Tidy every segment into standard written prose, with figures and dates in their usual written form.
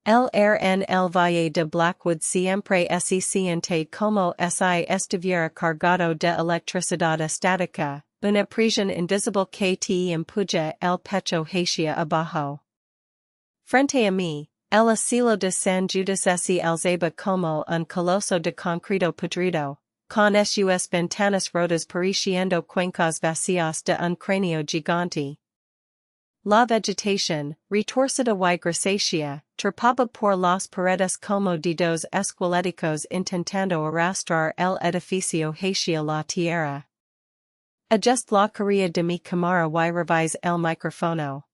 en el valle de Blackwood siempre se siente como si estuviera cargado de electricidad estática, una presión invisible que te empuja el pecho hacia abajo. Frente a mí, el asilo de San Judas se alzaba como un coloso de concreto podrido, con sus ventanas rotas pareciendo cuencas vacías de un cráneo gigante. La vegetación, retorcida y grisácea, trepaba por las paredes como dedos esqueléticos intentando arrastrar el edificio hacia la tierra. Adjust la carilla de mi cámara y revise el micrófono.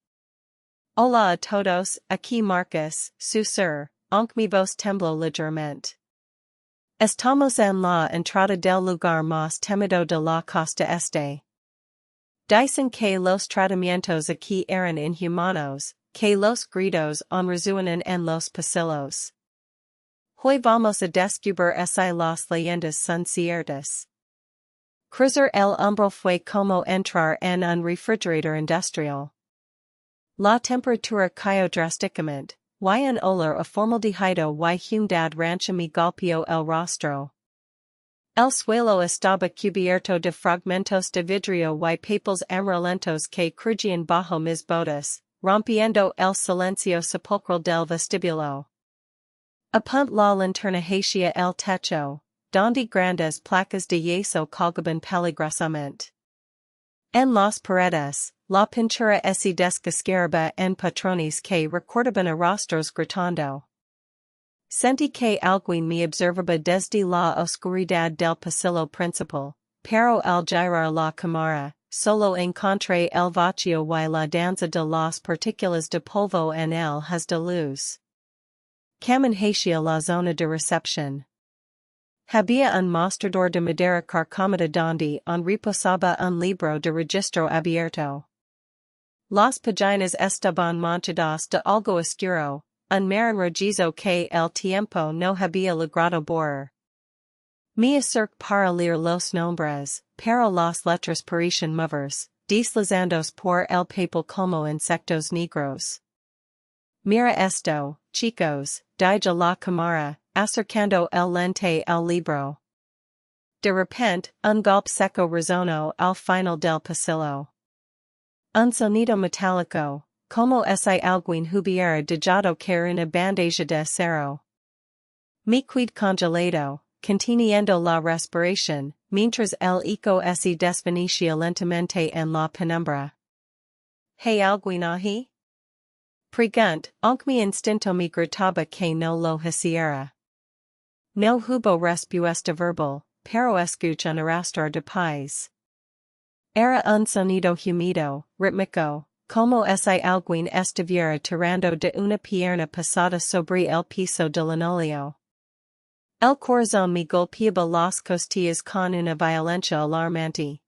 Hola a todos, aquí Marcus, su ser, aunque mi voz tembló ligeramente. Estamos en la entrada del lugar más temido de la costa este. Dicen que los tratamientos aquí eran inhumanos, que los gritos resuenan en los pasillos. Hoy vamos a descubrir si las leyendas son ciertas. Cruzar el umbral fue como entrar en un refrigerador industrial. La temperatura cayó drásticamente, y un olor a formaldehído y humedad rancha me golpeó el rostro. El suelo estaba cubierto de fragmentos de vidrio y papeles amarillentos que crujían bajo mis botas, rompiendo el silencio sepulcral del vestíbulo. Apunt la linterna hacia el techo, donde grandes placas de yeso colgaban peligrosamente. En las paredes, la pintura se descascaraba en patrones que recordaban a rostros gritando. Sentí que alguien me observaba desde la oscuridad del pasillo principal, pero al girar la cámara, solo encontré el vacío y la danza de las partículas de polvo en el haz de luz. Camin hacia la zona de recepción. Había un mostrador de madera carcomida donde reposaba un libro de registro abierto. Las páginas estaban manchadas de algo oscuro, un marrón rojizo que el tiempo no había logrado borrar. Me acerqué para leer los nombres, pero las letras parecían moverse, deslizandos por el papel como insectos negros. Mira esto, chicos, dije la cámara, acercando el lente al libro. De repente, un golpe seco resonó al final del pasillo. Un sonido metálico, como si alguien hubiera dejado caer una bandeja de acero. Me quedé congelado, conteniendo la respiración, mientras el eco se desvanecía lentamente en la penumbra. ¿Hay alguien ahí? Pregunté, aunque mi instinto me gritaba que no lo hiciera. No hubo respuesta verbal, pero escuché un arrastrar de pies. Era un sonido húmedo, rítmico, como si alguien estuviera tirando de una pierna pasada sobre el piso de linóleo. El corazón me golpeaba las costillas con una violencia alarmante.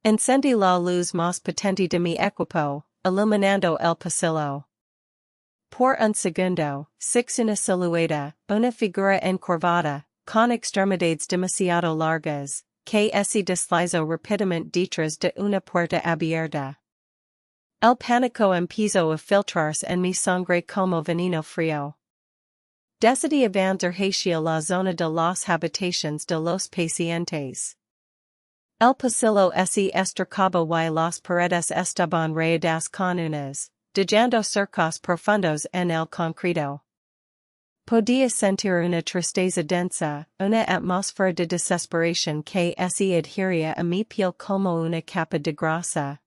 Encendí la luz más potente de mi equipo, iluminando el pasillo. Por un segundo, una silueta, una figura encorvada, con extremidades demasiado largas, que se deslizó rápidamente detrás de una puerta abierta. El pánico empezó a filtrarse en mi sangre como veneno frío. Decidí avanzar hacia la zona de las habitaciones de los pacientes. El pasillo se estrechaba y las paredes estaban rayadas con unas, dejando surcos profundos en el concreto. Podía sentir una tristeza densa, una atmósfera de desesperación que se adhería a mi piel como una capa de grasa.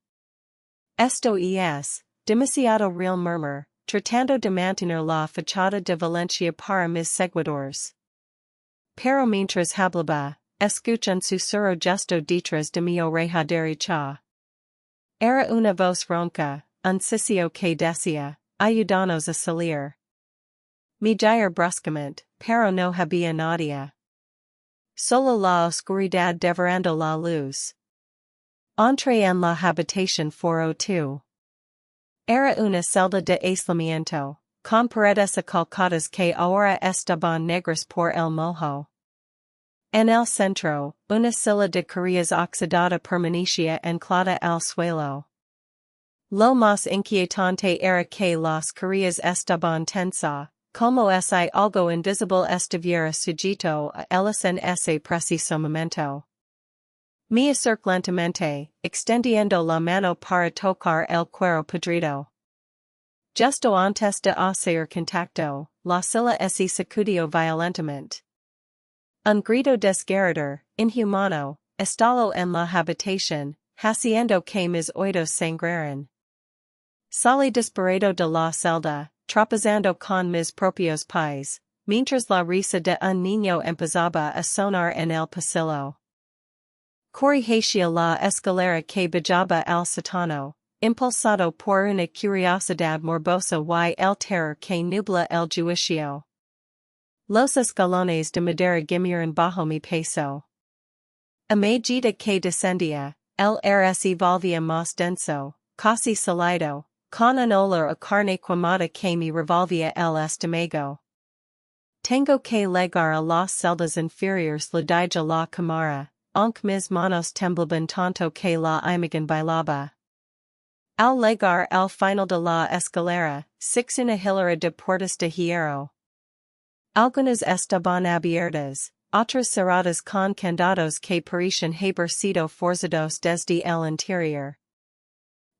Esto es demasiado real, murmur, tratando de mantener la fachada de Valencia para mis seguidores. Pero mientras hablaba, escuché un susurro justo detrás de mi oreja derecha. Era una voz ronca, un sisio que decía, ayúdanos a salir. Me giré bruscamente, pero no había nadie. Solo la oscuridad devorando la luz. Entré en la habitación 402. Era una celda de aislamiento, con paredes acalcadas que ahora estaban negras por el mojo. En el centro, una silla de carillas oxidada permanecía anclada al suelo. Lo más inquietante era que las querellas estaban tensa, como si algo invisible estuviera sujeto a ellas en ese preciso momento. Me acerqué lentamente, extendiendo la mano para tocar el cuero podrido. Justo antes de hacer contacto, la silla se sacudió violentamente. Un grito desgarrador, inhumano, estalló en la habitación, haciendo que mis oídos sangraran. Salí disparado de la celda, tropezando con mis propios pies, mientras la risa de un niño empezaba a sonar en el pasillo. Corrí hacia la escalera que bajaba al sótano, impulsado por una curiosidad morbosa y el terror que nubla el juicio. Los escalones de madera gimieron bajo mi peso. A medida que descendía, el aire se volvía más denso, casi salido, con un olor a carne quemada que me revolvía el estómago. Tengo que llegar a las celdas inferiores la de la cámara, aunque mis manos temblaban tanto que la imagen bailaba. Al llegar al final de la escalera, six una hilera de puertas de hierro. Algunas estaban abiertas, otras cerradas con candados que parecían haber sido forzados desde el interior.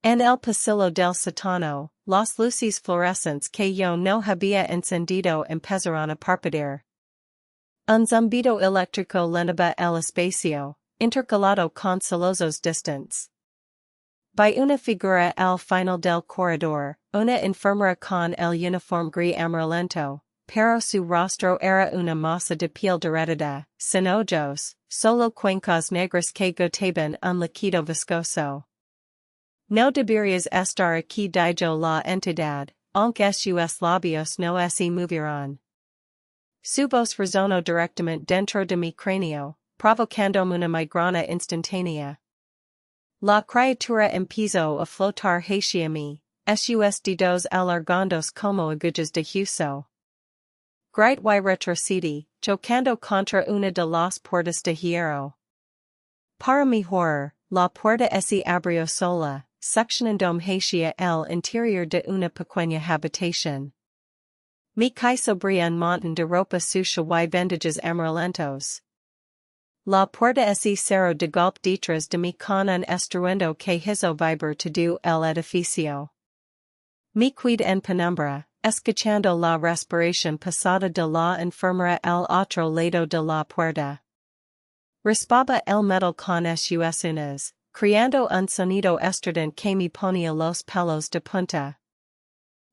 En el pasillo del sótano, las luces fluorescentes que yo no había encendido empezaron a parpadear. Un zumbido eléctrico llenaba el espacio, intercalado con sollozos distantes. By una figura al final del corredor, una enfermera con el uniforme gris amarillento, pero su rostro era una masa de piel derretida, sin ojos, solo cuencas negras que goteaban un líquido viscoso. No deberías estar aquí dijo la entidad, aunque sus labios no se movieron. Su voz resonó directamente dentro de mi cráneo, provocándome una migraña instantánea. La criatura empezó a flotar hacia mí, sus dedos alargándose como agujas de hueso. Grite y retrocedí, chocando contra una de las puertas de hierro. Para mi horror, la puerta se abrió sola, succionándome hacia el interior de una pequeña habitación. Me quiso un montón de ropa sucia y vendajes amarillentos. La puerta se cerró de golpe detrás de mí con un estruendo que hizo vibrar todo el edificio. Me quedé en penumbra, escuchando la respiración pesada de la enfermera al otro lado de la puerta. Raspaba el metal con sus uñas, creando un sonido estridente que me ponía los pelos de punta.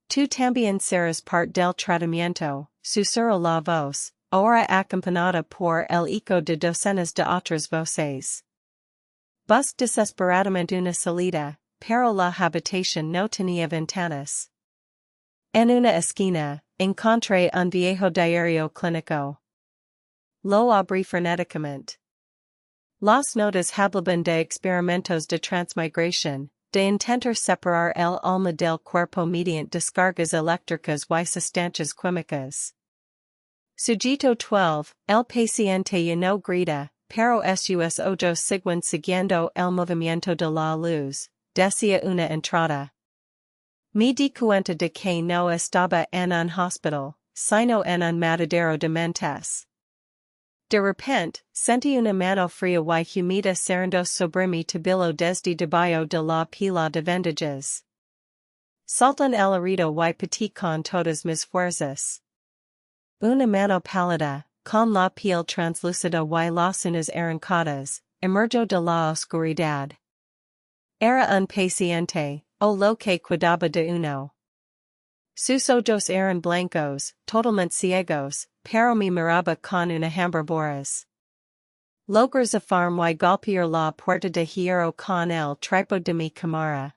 Tú también serás parte del tratamiento, susurró la voz, ahora acompañada por el eco de docenas de otras voces. Busqué desesperadamente una salida, pero la habitación no tenía ventanas. En una esquina, encontré un viejo diario clínico. Lo abrí frenéticamente. Las notas hablaban de experimentos de transmigración, de intentar separar el alma del cuerpo mediante descargas eléctricas y sustancias químicas. Sujeto 12, el paciente ya no grita, pero sus ojos siguen siguiendo el movimiento de la luz, decía una entrada. Me di cuenta de que no estaba en un hospital, sino en un matadero de mentes. De repente, sentí una mano fría y humida cerrando sobre mi tobillo desde debajo de la pila de vendajes. Salté el herido y petit con todas mis fuerzas. Una mano pálida, con la piel translúcida y las uñas arrancadas, emergió de la oscuridad. Era un paciente, o lo que cuidaba de uno. Sus ojos eran blancos, totalmente ciegos, pero me miraba con una hamburguesa. Logré zafar y golpear la puerta de hierro con el trípode de mi cámara.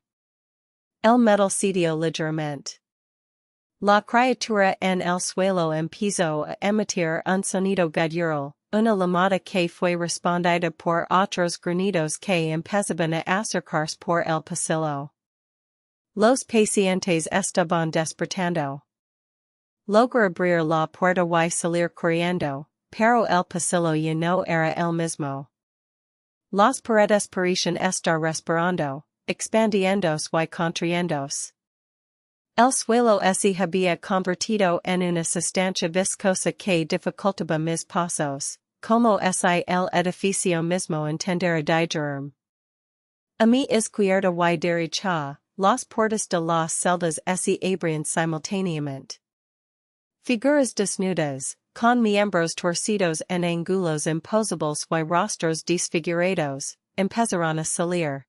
El metal cedió ligeramente. La criatura en el suelo empezó a emitir un sonido gutural, una llamada que fue respondida por otros granidos que empezaban a acercarse por el pasillo. Los pacientes estaban despertando. Logré abrir la puerta y salir corriendo, pero el pasillo ya no era el mismo. Las paredes parecían estar respirando, expandiendos y contrayendos. El suelo se había convertido en una sustancia viscosa que dificultaba mis pasos, como si el edificio mismo entendiera digerirme. A mi izquierda y derecha, las puertas de las celdas se abrían simultáneamente. Figuras desnudas, con miembros torcidos en ángulos imposibles y rostros desfigurados, empezaron a salir.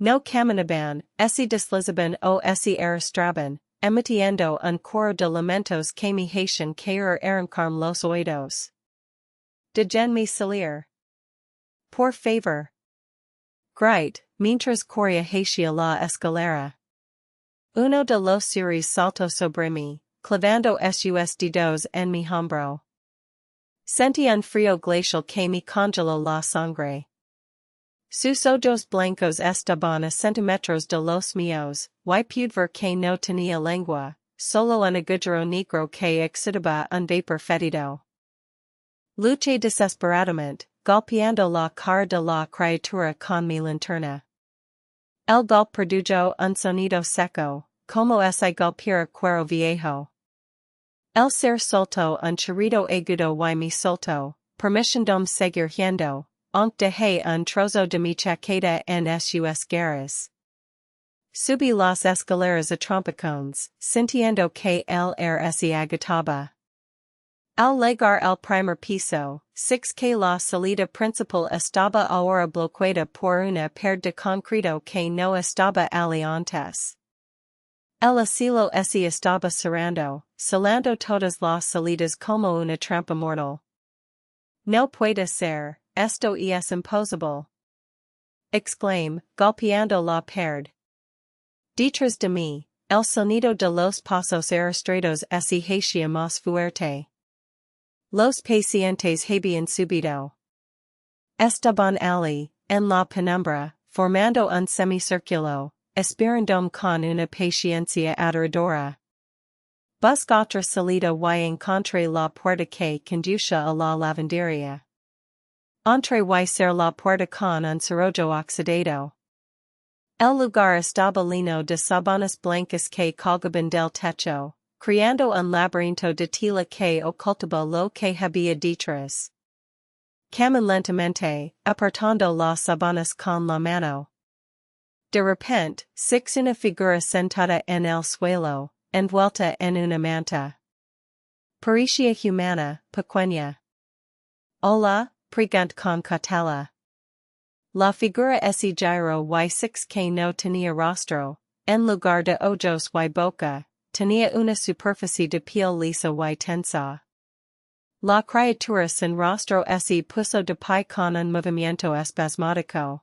No caminaban, se deslizaban o se arrastraban, emitiendo un coro de lamentos que me hacían caer arrancarme los oídos. Déjenme salir. Por favor. Grite, mientras corría hacia la escalera. Uno de los seres saltó sobre mí, clavando sus dedos en mi hombro. Sentí un frío glacial que me congeló la sangre. Sus ojos blancos estaban a centímetros de los míos, y pude ver que no tenía lengua, solo un agujero negro que excitaba un vapor fétido. Luché desesperadamente, golpeando la cara de la criatura con mi linterna. El golpe produjo un sonido seco, como si golpeara cuero viejo. El ser soltó un chirrido agudo y me soltó, permitiéndome seguir yendo, aunque dejé un trozo de mi chaqueta en sus garras. Subí las escaleras a trompicones, sintiendo que el aire se agitaba. Al llegar al primer piso, six que la salida principal estaba ahora bloqueada por una pared de concreto que no estaba allí antes. El asilo se estaba cerrando, sellando todas las salidas como una trampa mortal. No puede ser, esto es imposible. Exclamé, golpeando la pared. Detrás de mí, el sonido de los pasos arrastrados se hacía más fuerte. Los pacientes habían subido. Estaban allí, en la penumbra, formando un semicírculo, esperándome con una paciencia aterradora. Busqué otra salida y encontré la puerta que conducía a la lavandería. Entré y cerré la puerta con un cerrojo oxidado. El lugar estaba lleno de sábanas blancas que colgaban del techo, creando un laberinto de tela que ocultaba lo que había detrás. Caminé lentamente, apartando las sábanas con la mano. De repente, una figura sentada en el suelo, envuelta en una manta. Parecía humana, pequeña. Hola, pregunté con cautela. La figura se giró y que no tenía rostro, en lugar de ojos y boca, tenía una superficie de piel lisa y tensa. La criatura sin rostro se puso de pie con un movimiento espasmódico.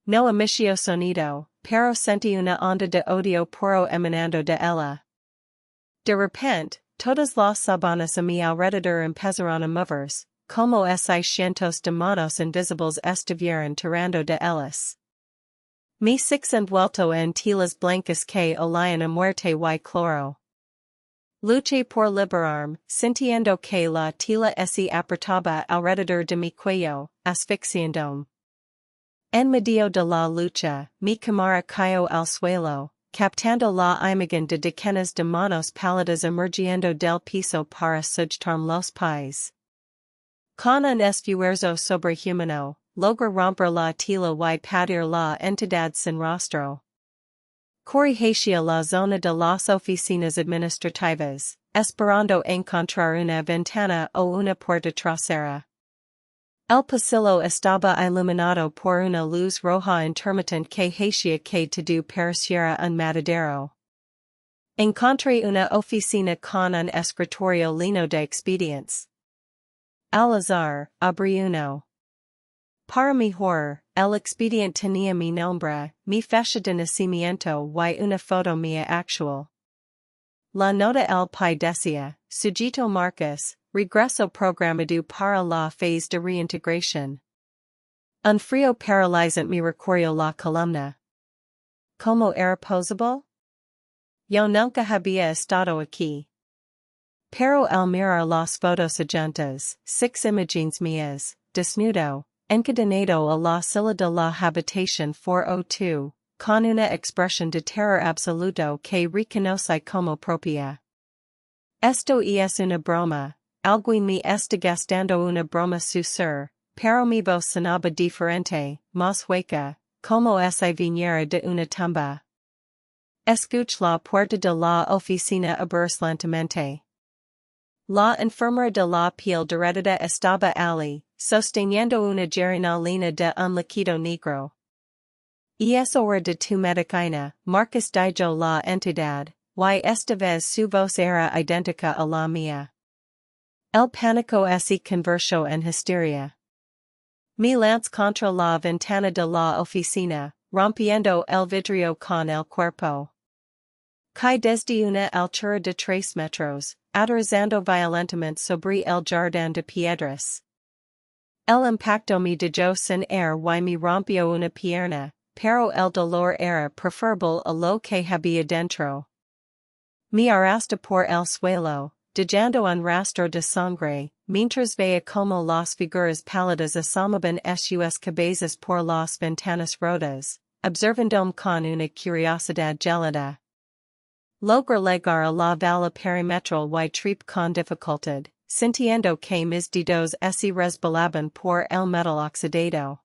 No emitió sonido, pero sentí una onda de odio puro emanando de ella. De repente, todas las sábanas a mi alrededor empezaron a moverse, como si cientos de manos invisibles estuvieran tirando de ellas. Me envuelto en telas blancas que olían a muerte y cloro. Luché por liberarme, sintiendo que la tela se apretaba alrededor de mi cuello, asfixiándome. En medio de la lucha, mi cámara cayó al suelo, captando la imagen de decenas de manos pálidas emergiendo del piso para sujetarme los pies. Con un esfuerzo sobrehumano, logré romper la tela y patear la entidad sin rostro. Corrí hacia la zona de las oficinas administrativas, esperando encontrar una ventana o una puerta trasera. El pasillo estaba iluminado por una luz roja intermitente que hacía que todo pareciera un matadero. Encontré una oficina con un escritorio lleno de expedientes. Al azar, abrí uno. Para mi horror, el expediente tenía mi nombre, mi fecha de nacimiento y una foto mía actual. La nota el pie decía, Sujito Marcus, regreso programado para la phase de reintegración. Un frío paralizante me recorrió la columna. ¿Cómo era posible? Yo nunca había estado aquí. Pero al mirar las fotos adjuntas, 6 imágenes mías, desnudo, encadenado a la silla de la habitación 402, con una expresión de terror absoluto que reconoce como propia. Esto es una broma, alguien me está gastando una broma su ser, pero mi voz sonaba diferente, más hueca, como si viniera de una tumba. Escuch la puerta de la oficina abrirse lentamente. La enfermera de la piel dorada estaba allí, sosteniendo una gerinalina de un líquido negro. Es hora de tu medicina, Marcus dijo la entidad, y esta vez su voz era idéntica a la mía. El pánico se convirtió en histeria. Me lance contra la ventana de la oficina, rompiendo el vidrio con el cuerpo. Caí desde una altura de 3 metros, aterrizando violentamente sobre el jardín de piedras. El impacto me dejó sin aire y me rompió una pierna, pero el dolor era preferable a lo que había dentro. Me arrastra por el suelo, dejando un rastro de sangre, mientras veía como las figuras pálidas asomaban sus cabezas por las ventanas rotas, observándome con una curiosidad gelada. Logré llegar a la vala perimetral y trepé con dificultad, sintiendo que mis dedos se resbalaban por el metal oxidado.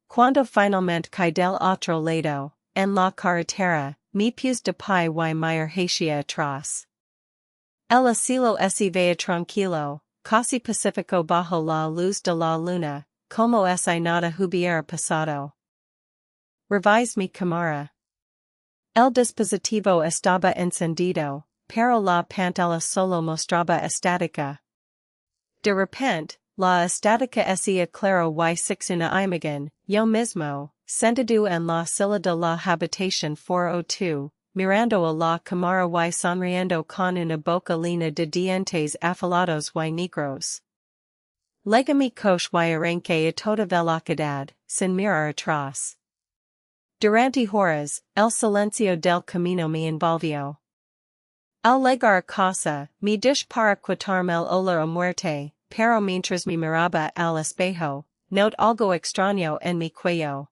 Cuando finalmente caí del otro lado, en la carretera, me puse de pie y me urgía atrás. El cielo se veía tranquilo, casi pacífico bajo la luz de la luna, como si nada hubiera pasado. Revisé mi cámara. El dispositivo estaba encendido, pero la pantalla solo mostraba estática. De repente, la estática se aclaró y six una imagen, yo mismo, sentado en la silla de la habitación 402, mirando a la cámara y sonriendo con una boca llena de dientes afilados y negros. Luego me coche y arranqué a toda velocidad, sin mirar atrás. Durante horas, el silencio del camino me envolvió. Al llegar a casa, me dije para quitarme el olor a muerte, pero mientras me miraba al espejo, noté algo extraño en mi cuello.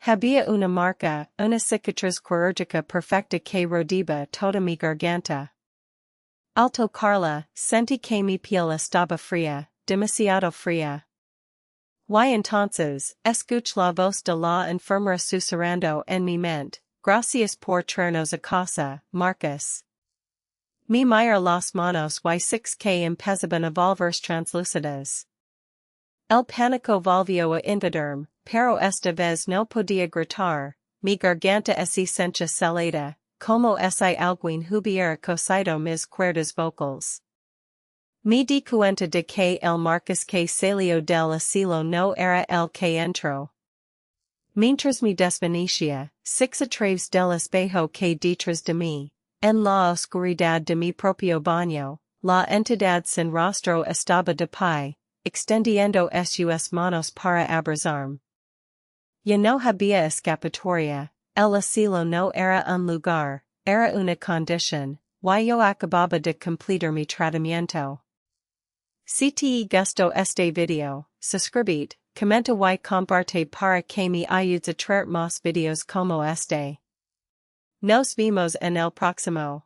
Había una marca, una cicatriz quirúrgica perfecta que rodeaba toda mi garganta. Al tocarla, sentí que mi piel estaba fría, demasiado fría. Y entonces, escuché la voz de la enfermera susurrando en mi mente, gracias por traernos a casa, Marcus. Me mirar las manos y six que empezaban a volverse translúcidas. El pánico volvió a invadirme, pero esta vez no podía gritar, mi garganta se sentía salada, como si alguien hubiera cosido mis cuerdas vocales. Me di cuenta de que el Marcus que salió del asilo no era el que entró. Mientras me desvanecía, six a través del espejo que detrás de mí, en la oscuridad de mi propio baño, la entidad sin rostro estaba de pie, extendiendo sus manos para abrazarme. Ya no había escapatoria, el asilo no era un lugar, era una condición, y yo acababa de completar mi tratamiento. Si te gustó este video, suscríbete, comenta y comparte para que me ayudes a traer más videos como este. Nos vemos en el próximo.